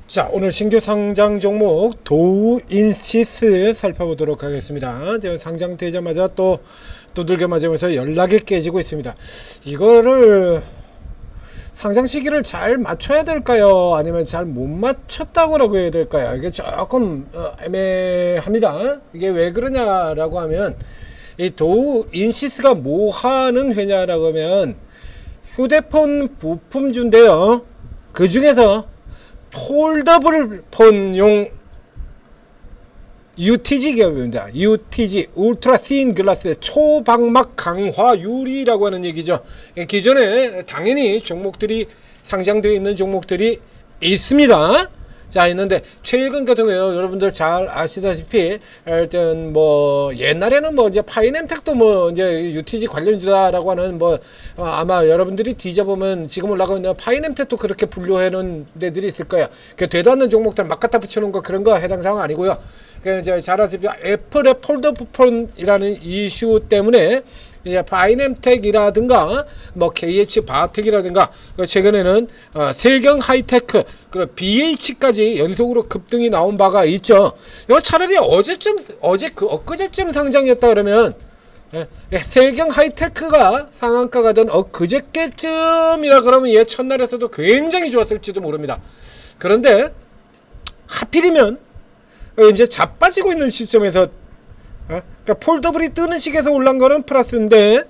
자, 오늘 신규 상장 종목 도우인시스 살펴보도록 하겠습니다. 지금 상장되자마자 또 두들겨 맞으면서 연락이 깨지고 있습니다. 이거를 상장 시기를 잘 맞춰야 될까요? 아니면 잘 못 맞췄다고 해야 될까요? 이게 조금 애매합니다. 이게 왜 그러냐라고 하면, 이 도우인시스가 뭐 하는 회냐라고 하면 휴대폰 부품주인데요. 그 중에서 폴더블 폰용 UTG 기업입니다. UTG 울트라 씬 글라스 초방막 강화 유리라고 하는 얘기죠. 기존에 당연히 종목들이 상장되어 있는 종목들이 있습니다. 자, 있는데 최근 같은 경우에 여러분들 잘 아시다시피 일단 뭐 옛날에는 뭐 이제 파이nem텍도 뭐 이제 UTG 관련주다라고 하는 뭐 아마 여러분들이 뒤져보면 지금 올라가고 있는 파이nem텍도 그렇게 분류해 놓은 데들이 있을 거예요. 그 되도 않는 종목들 막 갖다 붙여놓은 거 그런 거 해당 사항 아니고요. 그 이제 잘 아시다시피 애플의 폴더폰이라는 이슈 때문에 이제 파이nem텍이라든가 뭐 KH 바텍이라든가 최근에는 세경 하이테크 그리고 BH까지 연속으로 급등이 나온 바가 있죠. 이거 차라리 엊그제쯤 상장이었다 그러면 세경 하이테크가 상한가가 된 엊그제께쯤이라 그러면 얘 첫날에서도 굉장히 좋았을지도 모릅니다. 그런데 하필이면 이제 자빠지고 있는 시점에서 그러니까 폴더블이 뜨는 식에서 올라간 거는 플러스인데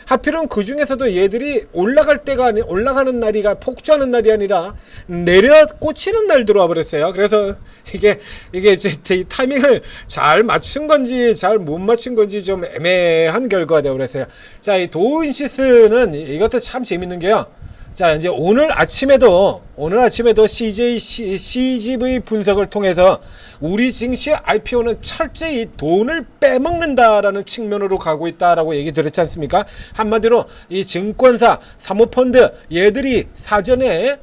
하필은 그 중에서도 얘들이 올라가는 날이가 폭주하는 날이 아니라 내려 꽂히는 날 들어와 버렸어요. 그래서 이게 이제 타이밍을 잘 맞춘 건지 잘 못 맞춘 건지 좀 애매한 결과가 되어 버렸어요. 자, 이 도우인시스는 이것도 참 재밌는 게요. 자, 이제 오늘 아침에도 CGV 분석을 통해서 우리 증시 IPO는 철저히 돈을 빼먹는다라는 측면으로 가고 있다라고 얘기 드렸지 않습니까? 한마디로 이 증권사, 사모펀드 얘들이 사전에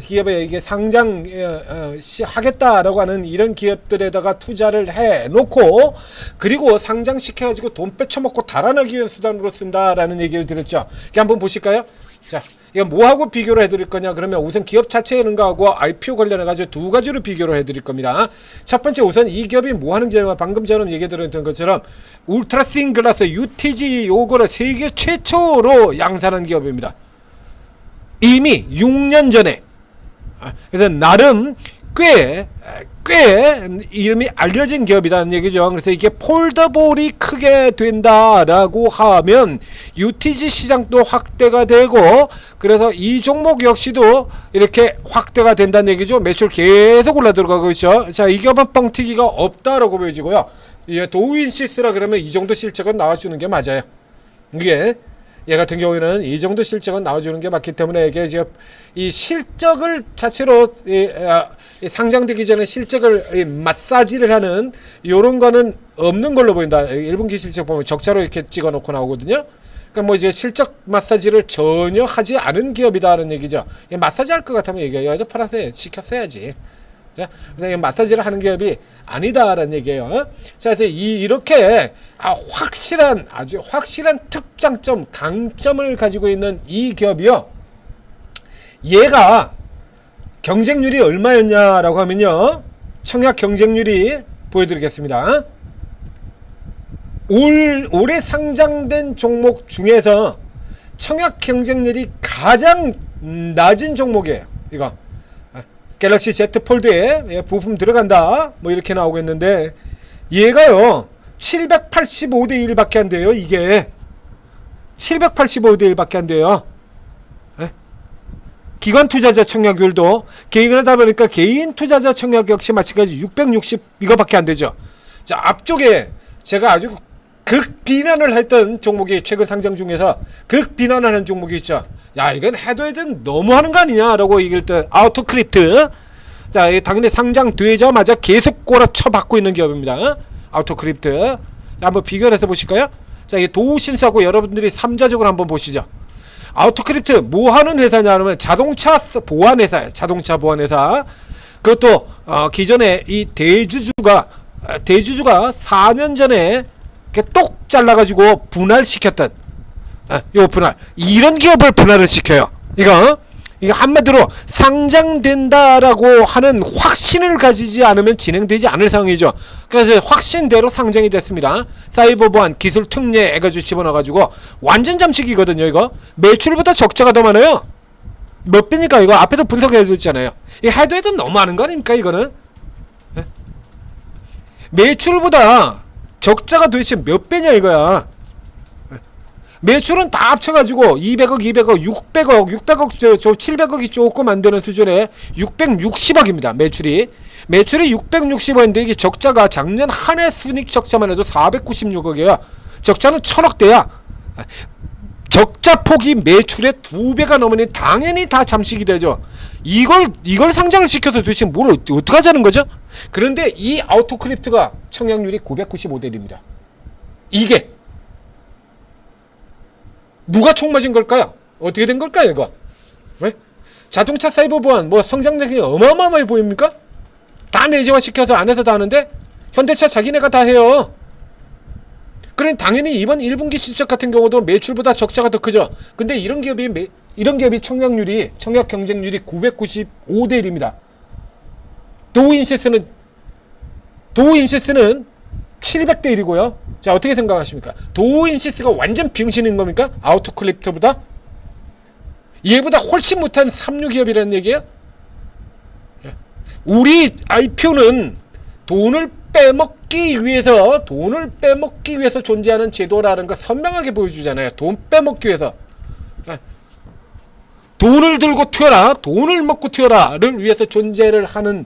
기업에 이게 상장 하겠다라고 하는 이런 기업들에다가 투자를 해 놓고 그리고 상장시켜가지고 돈 빼쳐먹고 달아나기 위한 수단으로 쓴다라는 얘기를 드렸죠. 이렇게 한번 보실까요? 자, 이거 뭐하고 비교를 해드릴 거냐 그러면 우선 기업 자체는 거하고 IPO 관련해가지고 두 가지로 비교를 해드릴 겁니다. 첫 번째 우선 이 기업이 뭐하는 기업이냐 방금 전에 얘기 드렸던 것처럼 울트라 씬 글라스 UTG 요거를 세계 최초로 양산한 기업입니다. 이미 6년 전에 그래서 나름 꽤 이름이 알려진 기업이라는 얘기죠. 그래서 이게 폴더볼이 크게 된다라고 하면 UTG 시장도 확대가 되고 그래서 이 종목 역시도 이렇게 확대가 된다는 얘기죠. 매출 계속 올라 들어가고 있죠. 자, 이 기업은 뻥튀기가 없다라고 보여지고요. 이 도우인시스라 그러면 이 정도 실적은 나와주는 게 맞아요. 이게 얘 같은 경우에는 이 정도 실적은 나와주는 게 맞기 때문에 이게 지금 이 실적을 자체로 상장되기 전에 실적을 마사지를 하는 요런 거는 없는 걸로 보인다. 1분기 실적 보면 적자로 이렇게 찍어 놓고 나오거든요. 그러니까 뭐 이제 실적 마사지를 전혀 하지 않은 기업이다라는 얘기죠. 마사지 할 것 같으면 얘기해야죠. 팔아서 시켰어야지. 자, 근데 마사지를 하는 기업이 아니다라는 얘기예요. 자, 그래서 이렇게 아주 확실한 특장점, 강점을 가지고 있는 이 기업이요. 얘가 경쟁률이 얼마였냐라고 하면요. 청약 경쟁률이 보여드리겠습니다. 올해 상장된 종목 중에서 청약 경쟁률이 가장 낮은 종목이에요. 이거. 갤럭시 Z 폴드에 부품 들어간다 뭐 이렇게 나오고 있는데 얘가요 785대 1밖에 안 돼요. 이게 785대 1밖에 안 돼요. 기관 투자자 청약률도 개인을 하다 보니까 개인 투자자 청약 역시 마찬가지 660 이거밖에 안 되죠. 자, 앞쪽에 제가 아주 극 비난을 했던 종목이 최근 상장 중에서 극 비난을 하는 종목이 있죠. 야, 이건 해도 너무 하는 거 아니냐라고 얘기할 때 아우토크립트. 자, 당연히 상장되자마자 계속 꼬라쳐 받고 있는 기업입니다. 아우토크립트. 자, 한번 비교를 해서 보실까요? 자, 이게 도우신스하고 여러분들이 3자적으로 한번 보시죠. 아우토크립트 뭐 하는 회사냐 하면 자동차 보안 회사예요. 자동차 보안 회사. 그것도 기존에 이 대주주가 4년 전에 이렇게 똑 잘라가지고 분할시켰던 요 분할 이런 기업을 분할을 시켜요. 이거 이게 한마디로 상장된다라고 하는 확신을 가지지 않으면 진행되지 않을 상황이죠. 그래서 확신대로 상장이 됐습니다. 사이버 보안 기술 특례 해가지고 집어넣어가지고 완전 잠식이거든요. 이거 매출보다 적자가 더 많아요. 몇 배니까 이거 앞에도 분석해줬잖아요. 이 해도 해도 너무 많은 거 아닙니까 이거는? 예? 매출보다 적자가 도대체 몇 배냐 이거야. 매출은 다 합쳐가지고 200억, 200억, 600억, 600억, 저 700억이 조금 안 되는 수준에 660억입니다. 매출이 660억인데 이게 적자가 작년 한 해 순익 적자만 해도 496억이에요. 적자는 1000억대야. 적자 폭이 매출의 2배가 넘으니 당연히 다 잠식이 되죠. 이걸 상장을 시켜서 도대체 뭘 어떻게 하자는 거죠? 그런데 이 아우토크립트가 청약률이 995대 1입니다. 이게 누가 총 맞은 걸까요? 어떻게 된 걸까요, 이거? 왜? 자동차 사이버 보안, 뭐 성장력이 어마어마해 보입니까? 다 내재화 시켜서 안에서 다 하는데, 현대차 자기네가 다 해요. 그럼 당연히 이번 1분기 실적 같은 경우도 매출보다 적자가 더 크죠. 근데 이런 기업이 청약 경쟁률이 995대 1입니다. 도우인시스는 700대 1이고요. 자, 어떻게 생각하십니까? 도우인시스가 완전 병신인 겁니까? 아우토클립트보다? 얘보다 훨씬 못한 삼류기업이라는 얘기예요? 우리 IPO는 돈을 빼먹기 위해서 존재하는 제도라는 거 선명하게 보여주잖아요. 돈 빼먹기 위해서. 돈을 들고 튀어라, 돈을 먹고 튀어라를 위해서 존재를 하는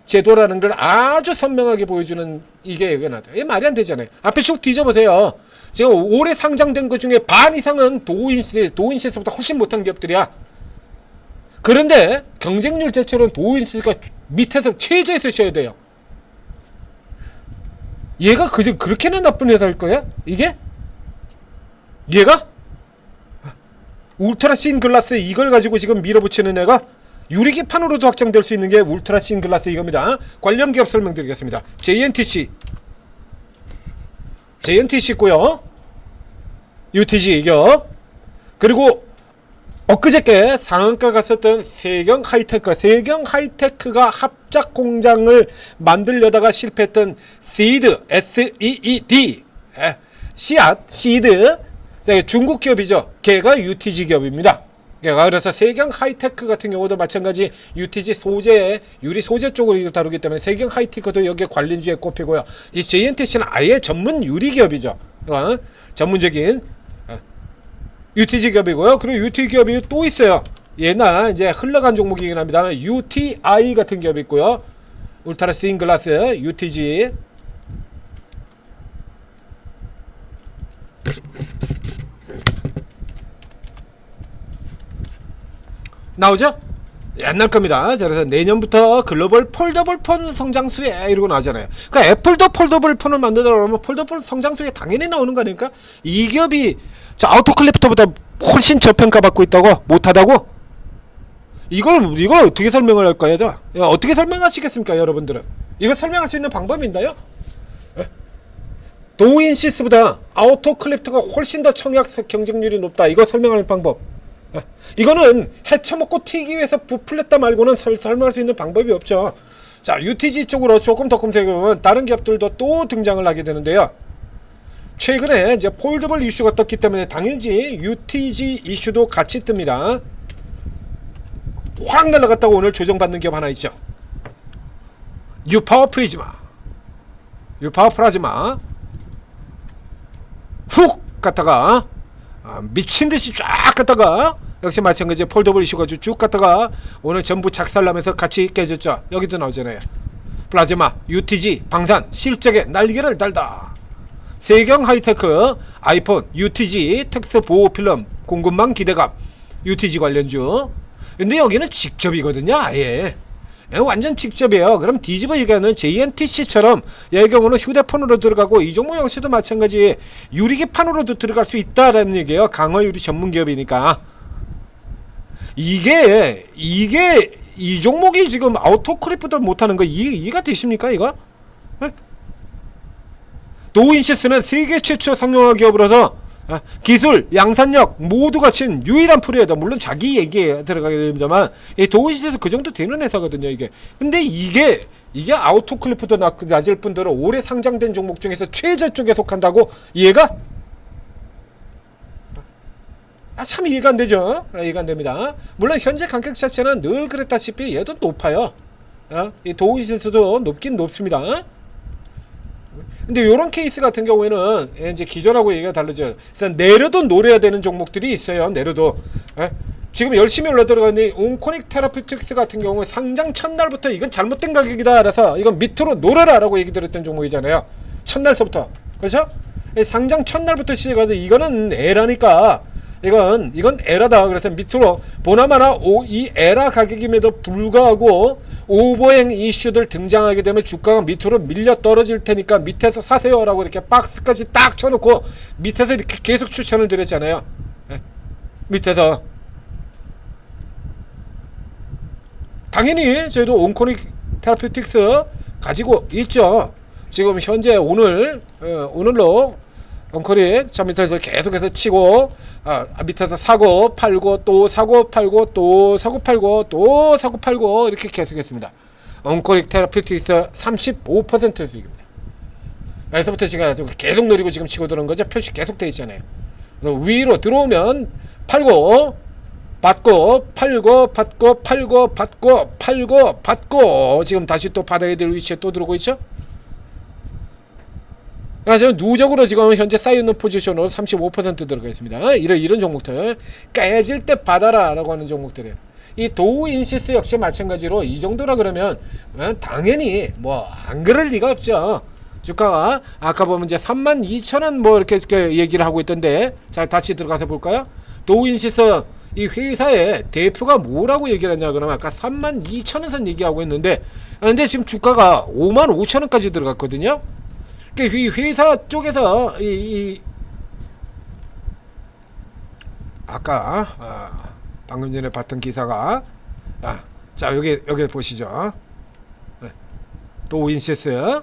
제도라는 걸 아주 선명하게 보여주는 이게 이게 말이 안 되잖아요. 앞에 쭉 뒤져보세요. 지금 올해 상장된 것 중에 반 이상은 도우인시스보다 훨씬 못한 기업들이야. 그런데 경쟁률 자체로는 도우인시스가 밑에서 최저에서 쉬어야 돼요. 얘가 그렇게나 나쁜 회사일 거야? 이게? 얘가? 울트라 씬 글라스 이걸 가지고 지금 밀어붙이는 애가 유리기판으로도 확장될 수 있는 게 울트라 씬 글라스 이겁니다. 관련 기업 설명드리겠습니다. JNTC 있고요. UTG 기업. 그리고 엊그저께 상한가 갔었던 세경 하이테크가 합작 공장을 만들려다가 실패했던 시드 SEED 시드 중국 기업이죠. 걔가 UTG 기업입니다. 그래서 세경 하이테크 같은 경우도 마찬가지 UTG 소재, 유리 소재 쪽을 다루기 때문에 세경 하이테크도 여기에 관련주에 꼽히고요. 이 JNTC는 아예 전문 유리 기업이죠. 전문적인 UTG 기업이고요. 그리고 UTG 기업이 또 있어요. 얘나 이제 흘러간 종목이긴 합니다. UTI 같은 기업이 있고요. 울트라 씬 글라스 UTG. 나오죠? 옛날 겁니다. 그래서 내년부터 글로벌 폴더블 폰 성장수에 이러고 나오잖아요. 그러니까 애플도 폴더블 폰을 만들다 그러면 폴더블 성장수에 당연히 나오는 거 아닙니까? 이 기업이 아우토클립트보다 훨씬 저평가받고 있다고? 못하다고? 이걸 어떻게 설명을 할까요? 어떻게 설명하시겠습니까, 여러분들은? 이걸 설명할 수 있는 방법이 있나요? 도우인시스보다 아우토클립트가 훨씬 더 청약 경쟁률이 높다. 이거 설명할 방법. 이거는 해쳐먹고 튀기 위해서 부풀렸다 말고는 설명할 수 있는 방법이 없죠. 자, UTG 쪽으로 조금 더 검색해보면 다른 기업들도 또 등장을 하게 되는데요. 최근에 이제 폴더블 이슈가 떴기 때문에 당연히 UTG 이슈도 같이 뜹니다. 확 날아갔다고 오늘 조정받는 기업 하나 있죠. 유파워 프라즈마 훅 갔다가 미친듯이 쫙 갔다가 역시 마찬가지 폴더블 이슈가 쭉 갔다가 오늘 전부 작살나면서 같이 깨졌죠. 여기도 나오잖아요. 플라즈마, UTG, 방산, 실적에 날개를 달다. 세경 하이테크, 아이폰, UTG, 특수 보호 필름, 공급망 기대감, UTG 관련주. 근데 여기는 직접이거든요. 아예 완전 직접이에요. 그럼 뒤집어 얘기하는 JNTC처럼 얘의 경우는 휴대폰으로 들어가고 이종목 역시도 마찬가지 유리기판으로도 들어갈 수 있다라는 얘기예요. 강화유리 전문 기업이니까. 이게 이 종목이 지금 아우토크립트도 못하는 거 이해가 되십니까 이거? 네? 도우인시스는 세계 최초 상용화 기업으로서 기술, 양산력 모두 갖춘 유일한 프로에다 물론 자기 얘기에 들어가게 됩니다만 도우인시스도 그 정도 되는 회사거든요 이게. 근데 이게 아우토클리프도 낮을 뿐더러 올해 상장된 종목 중에서 최저 쪽에 속한다고 이해가? 참 이해가 안 되죠. 이해가 안 됩니다. 물론 현재 가격 자체는 늘 그랬다시피 얘도 높아요. 이 도우인시스도 높긴 높습니다. 근데 요런 케이스 같은 경우에는 이제 기존하고 얘기가 다르죠. 그래서 내려도 노려야 되는 종목들이 있어요. 내려도. 지금 열심히 올라 들어가는 온코닉 테라피틱스 같은 경우 상장 첫날부터 이건 잘못된 가격이다. 그래서 이건 밑으로 노려라 라고 얘기 드렸던 종목이잖아요. 첫날서부터. 그렇죠? 상장 첫날부터 시작해서 이거는 에라니까 이건 에라다. 그래서 밑으로 보나마나 이 에라 가격임에도 불구하고 오버행 이슈들 등장하게 되면 주가가 밑으로 밀려 떨어질 테니까 밑에서 사세요 라고 이렇게 박스까지 딱 쳐놓고 밑에서 이렇게 계속 추천을 드렸잖아요. 밑에서 당연히 저희도 온코닉 테라피틱스 가지고 있죠. 지금 현재 오늘로 온코닉 저 밑에서 계속해서 치고 밑에서 사고 팔고 또 사고 팔고 또 사고 팔고 또 사고 팔고 이렇게 계속했습니다. 온코닉 테라피틱스 35% 수익입니다. 여기서부터 제가 계속 노리고 지금 치고 들어온 거죠. 표시 계속 돼 있잖아요. 그래서 위로 들어오면 팔고 받고 팔고 받고 팔고 받고 팔고 받고 지금 다시 또 받아야 될 위치에 또 들어오고 있죠. 지금 누적으로 지금 현재 쌓여있는 포지션으로 35% 들어가 있습니다. 이런 종목들 깨질 때 받아라 라고 하는 종목들이에요. 이 도우인시스 역시 마찬가지로 이 정도라 그러면 당연히 뭐 안 그럴 리가 없죠. 주가가 아까 보면 이제 32,000원 뭐 이렇게 얘기를 하고 있던데, 자 다시 들어가서 볼까요? 도우인시스 이 회사의 대표가 뭐라고 얘기를 했냐 그러면 아까 32,000원 선 얘기하고 있는데 현재 지금 주가가 55,000원까지 들어갔거든요. 이 회사 쪽에서 아까 방금 전에 봤던 기사가 자 여기 보시죠. 도우인시스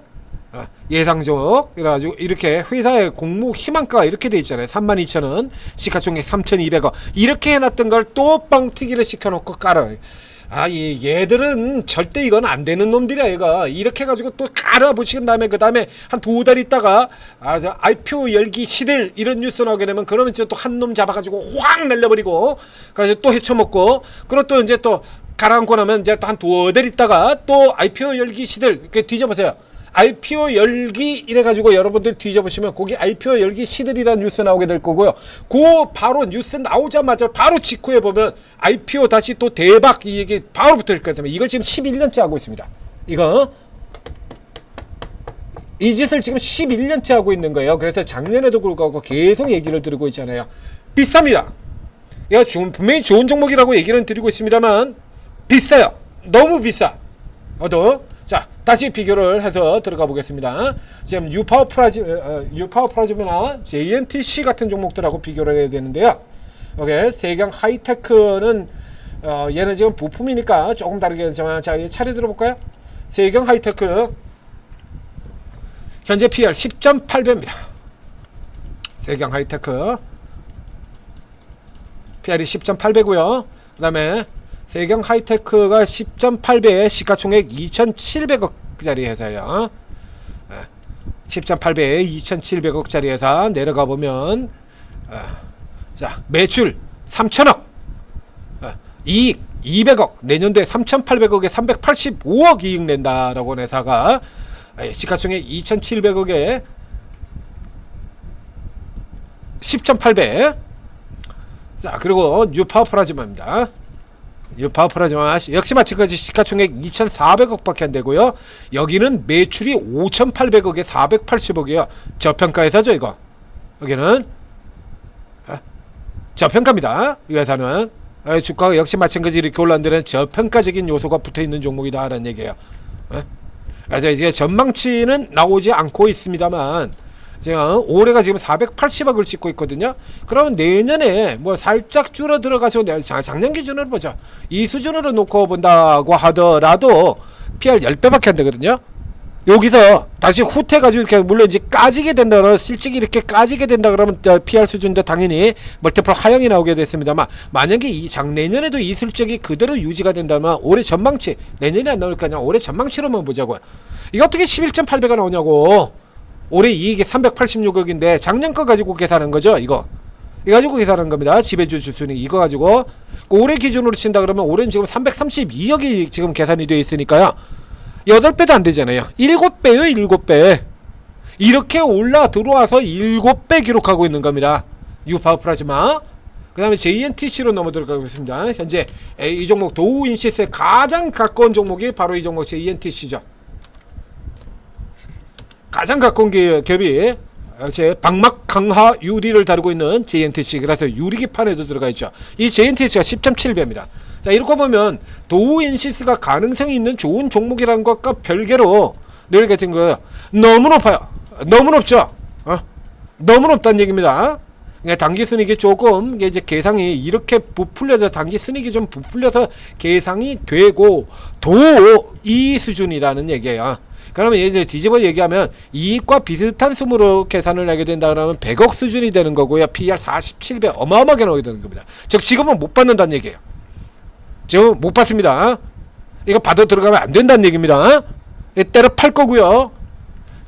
예상적 그래가지고 이렇게 회사의 공모 희망가가 이렇게 돼 있잖아요. 32,000원 시가총액 3,200원 이렇게 해놨던 걸 또 뻥튀기를 시켜놓고 깔아요. 얘들은 절대 이건 안 되는 놈들이야. 얘가 이렇게 해가지고 또 깔아보시긴 다음에 그 다음에 한 2달 있다가 IPO 열기 시들 이런 뉴스 나오게 되면 그러면 또 한 놈 잡아가지고 확 날려버리고 그래서 또 헤쳐먹고 그리고 또 이제 또 가라앉고 나면 이제 또 한 2달 있다가 또 IPO 열기 시들 이렇게 뒤져보세요. IPO 열기 이래가지고 여러분들 뒤져보시면 거기 IPO 열기 시들이라는 뉴스 나오게 될 거고요. 그 바로 뉴스 나오자마자 바로 직후에 보면 IPO 다시 또 대박 이 얘기 바로 붙을 거예요. 이걸 지금 11년째 하고 있습니다. 이 짓을 지금 11년째 하고 있는 거예요. 그래서 작년에도 불구하고 계속 얘기를 드리고 있잖아요. 비쌉니다. 이거 분명히 좋은 종목이라고 얘기는 드리고 있습니다만 비싸요. 너무 비싸. 자 다시 비교를 해서 들어가 보겠습니다. 지금 뉴파워 프라즘이나 JNTC 같은 종목들하고 비교를 해야 되는데요. 세경 하이테크는 얘는 지금 부품이니까 조금 다르게 하지만 자 차례 들어볼까요? 세경 하이테크 현재 PR 10.8배입니다. 세경 하이테크 PR이 10.8배고요. 그 다음에 세경 하이테크가 10.8배에 시가총액 2,700억짜리 회사예요. 10.8배에 2,700억짜리 회사 내려가 보면 자 매출 3,000억, 이익 200억, 내년도에 3,800억에 385억 이익 낸다라고 하는 회사가 시가총액 2,700억에 10.8배. 자 그리고 뉴파워 플라즈마입니다. 뉴파워 플라즈마 역시 마찬가지 시가총액 2,400억 밖에 안 되고요. 여기는 매출이 5,800억에 480억이에요. 저평가 회사죠 이거. 여기는 저평가입니다. 이 회사는 주가가 역시 마찬가지 이렇게 올라온 데는 저평가적인 요소가 붙어있는 종목이다 라는 얘기예요. 그래서 이제 전망치는 나오지 않고 있습니다만 지금 올해가 지금 480억을 찍고 있거든요. 그러면 내년에 뭐 살짝 줄어 들어가서 작년 기준으로 보죠. 이 수준으로 놓고 본다고 하더라도 PR 10배밖에 안 되거든요. 여기서 다시 후퇴가지고 이렇게 물론 이제 까지게 된다 그러면 실직이 이렇게 까지게 된다 그러면 PR 수준도 당연히 멀티플 하향이 나오게 됐습니다만 만약에 이 내년에도 이 실적이 그대로 유지가 된다면 올해 전망치 내년에 안 나올 거냐 올해 전망치로만 보자고요. 이거 어떻게 11.8배가 나오냐고. 올해 이익이 386억인데 작년 거 가지고 계산한 거죠. 이거 가지고 계산한 겁니다. 지배주 수준이 이거 가지고 올해 기준으로 친다 그러면 올해는 지금 332억이 지금 계산이 되어 있으니까요. 8배도 안 되잖아요. 7배요, 7배. 이렇게 올라 들어와서 7배 기록하고 있는 겁니다. 뉴파워플라즈마. 그 다음에 JNTC로 넘어 들어가고 있습니다. 현재 이 종목 도우인시스에 가장 가까운 종목이 바로 이 종목 JNTC죠. 가장 가까운 기업이 방막 강화 유리를 다루고 있는 JNTC. 그래서 유리기판에도 들어가 있죠. 이 JNTC가 10.7배입니다. 자, 이렇게 보면 도우인시스가 가능성이 있는 좋은 종목이라는 것과 별개로 늘 같은 거예요. 너무 높아요. 너무 높죠. 너무 높다는 얘기입니다. 그러니까 단기 순익이 조금 이제 계상이 이렇게 부풀려서 단기 순익이 좀 부풀려서 계상이 되고 도 이 수준이라는 얘기예요. 그러면 이제 뒤집어 얘기하면 이익과 비슷한 수으로 계산을 하게 된다 그러면 100억 수준이 되는 거고요. PR 47배 어마어마하게 나오게 되는 겁니다. 즉 지금은 못 받는다는 얘기예요. 지금 못 받습니다. 이거 받아 들어가면 안 된다는 얘기입니다. 때려 팔 거고요.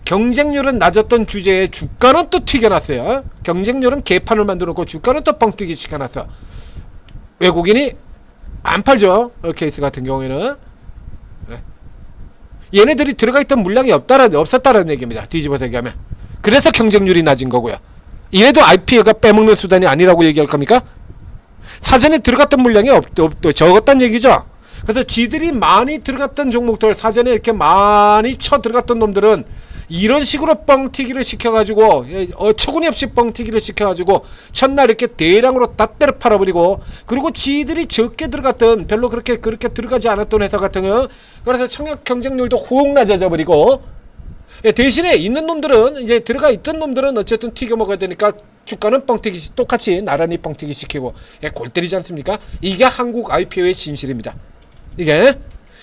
경쟁률은 낮았던 주제에 주가는 또 튀겨놨어요. 경쟁률은 개판을 만들어놓고 주가는 또 뻥튀기 시켜놨어. 외국인이 안 팔죠. 케이스 같은 경우에는. 얘네들이 들어가 있던 물량이 없었다라는 얘기입니다. 뒤집어서 얘기하면. 그래서 경쟁률이 낮은 거고요. 이래도 IPO가 빼먹는 수단이 아니라고 얘기할 겁니까? 사전에 들어갔던 물량이 적었다는 얘기죠. 그래서 지들이 많이 들어갔던 종목들, 사전에 이렇게 많이 쳐 들어갔던 놈들은 이런 식으로 뻥튀기를 시켜가지고 어처구니없이 뻥튀기를 시켜가지고 첫날 이렇게 대량으로 다 때려 팔아버리고, 그리고 지들이 적게 들어갔던 별로 그렇게 들어가지 않았던 회사 같은 경우, 그래서 청약 경쟁률도 호흡 낮아져 버리고, 대신에 있는 놈들은 이제 들어가 있던 놈들은 어쨌든 튀겨 먹어야 되니까 주가는 뻥튀기 똑같이 나란히 뻥튀기 시키고 골 때리지 않습니까? 이게 한국 IPO의 진실입니다. 이게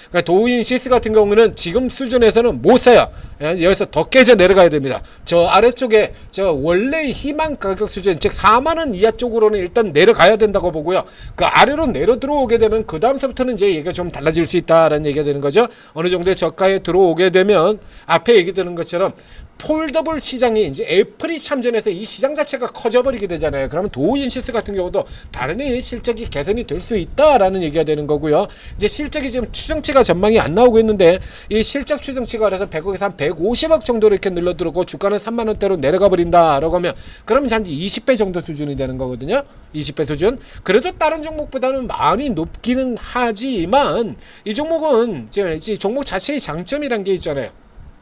그러니까 도우인시스 같은 경우는 지금 수준에서는 못 사요. 여기서 더 깨져 내려가야 됩니다. 저 아래쪽에 저 원래의 희망 가격 수준, 즉 4만원 이하 쪽으로는 일단 내려가야 된다고 보고요. 그 아래로 내려 들어오게 되면 그 다음서부터는 이제 얘기가 좀 달라질 수 있다라는 얘기가 되는 거죠. 어느 정도의 저가에 들어오게 되면 앞에 얘기 드는 것처럼 폴더블 시장이 이제 애플이 참전해서 이 시장 자체가 커져버리게 되잖아요. 그러면 도우인시스 같은 경우도 다른히 실적이 개선이 될 수 있다라는 얘기가 되는 거고요. 이제 실적이 지금 추정치가 전망이 안 나오고 있는데 이 실적 추정치가 그래서 100억에서 한 150억 정도로 이렇게 늘어들고 주가는 3만원대로 내려가 버린다라고 하면 그러면 한 20배 정도 수준이 되는 거거든요. 20배 수준. 그래도 다른 종목보다는 많이 높기는 하지만 이 종목은 이 종목 자체의 장점이란 게 있잖아요.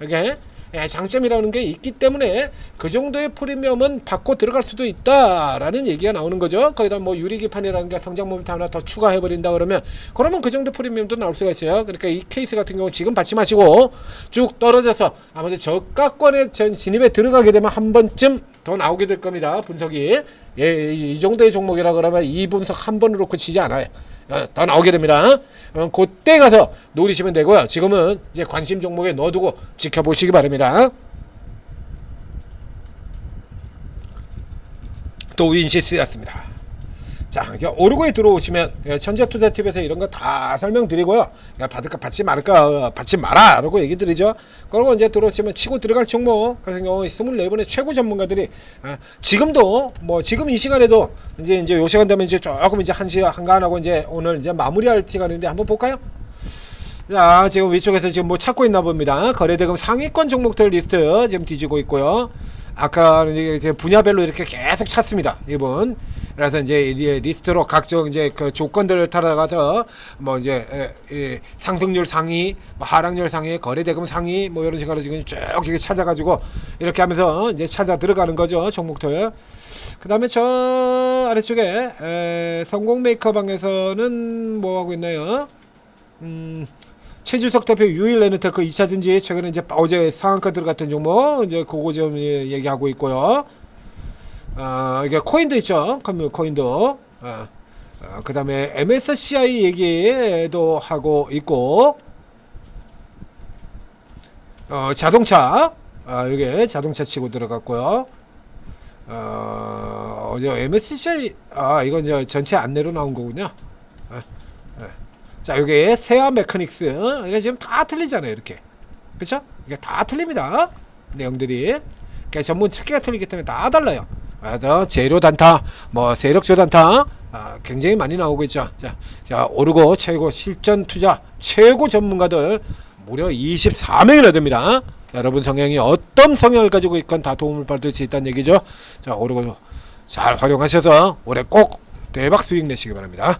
이게 장점이라는 게 있기 때문에 그 정도의 프리미엄은 받고 들어갈 수도 있다라는 얘기가 나오는 거죠. 거기다 뭐 유리기판이라는 게 성장 모멘트 하나 더 추가해 버린다 그러면 그 정도 프리미엄도 나올 수가 있어요. 그러니까 이 케이스 같은 경우 지금 받지 마시고 쭉 떨어져서 아무튼 저가권에 진입에 들어가게 되면 한 번쯤 더 나오게 될 겁니다. 분석이. 이 정도의 종목이라 그러면 이 분석 한 번으로 그치지 않아요. 더 나오게 됩니다. 그때 가서 노리시면 되고요. 지금은 이제 관심 종목에 넣어두고 지켜보시기 바랍니다. 도우인시스였습니다. 자, 오르고에 들어오시면 천재투자팁에서 이런 거 다 설명드리고요. 받을까 받지 말까 받지 마라 라고 얘기 드리죠. 그리고 이제 들어오시면 치고 들어갈 종목 같은 경우 24분의 최고 전문가들이 지금도 뭐 지금 이 시간에도 이제 요 시간 되면 이제 조금 이제 1시 한가하고 이제 오늘 이제 마무리할 시간인데 한번 볼까요? 자, 지금 위쪽에서 지금 뭐 찾고 있나 봅니다. 거래대금 상위권 종목들 리스트 지금 뒤지고 있고요. 아까 이제 분야별로 이렇게 계속 찾습니다. 이분. 그래서 이제 리스트로 각종 이제 그 조건들을 따라가서 뭐 이제 상승률 상위, 뭐 하락률 상위, 거래대금 상위 뭐 이런 식으로 지금 쭉 이렇게 찾아가지고 이렇게 하면서 이제 찾아 들어가는 거죠. 종목들. 그 다음에 저 아래쪽에 성공 메이커 방에서는 뭐 하고 있나요? 최주석 대표 유일 레노테크 2차전지 최근에 이제 어제 상한가 들어갔던 종목 이제 그거 좀 얘기하고 있고요. 이게 코인도 있죠. 코인도. 그 다음에 MSCI 얘기도 하고 있고, 자동차, 여기 자동차 치고 들어갔고요. MSCI, 이건 이제 전체 안내로 나온 거군요. 자, 여기 세아 메카닉스, 이게 지금 다 틀리잖아요, 이렇게. 그쵸? 이게 다 틀립니다. 내용들이. 그러니까 전문 체계가 틀리기 때문에 다 달라요. 맞아. 재료 단타, 뭐 세력조 단타, 굉장히 많이 나오고 있죠. 자, 오르고 최고 실전 투자 최고 전문가들 무려 24명이나 됩니다. 여러분 성향이 어떤 성향을 가지고 있건 다 도움을 받을 수 있다는 얘기죠. 자, 오르고 잘 활용하셔서 올해 꼭 대박 수익 내시기 바랍니다.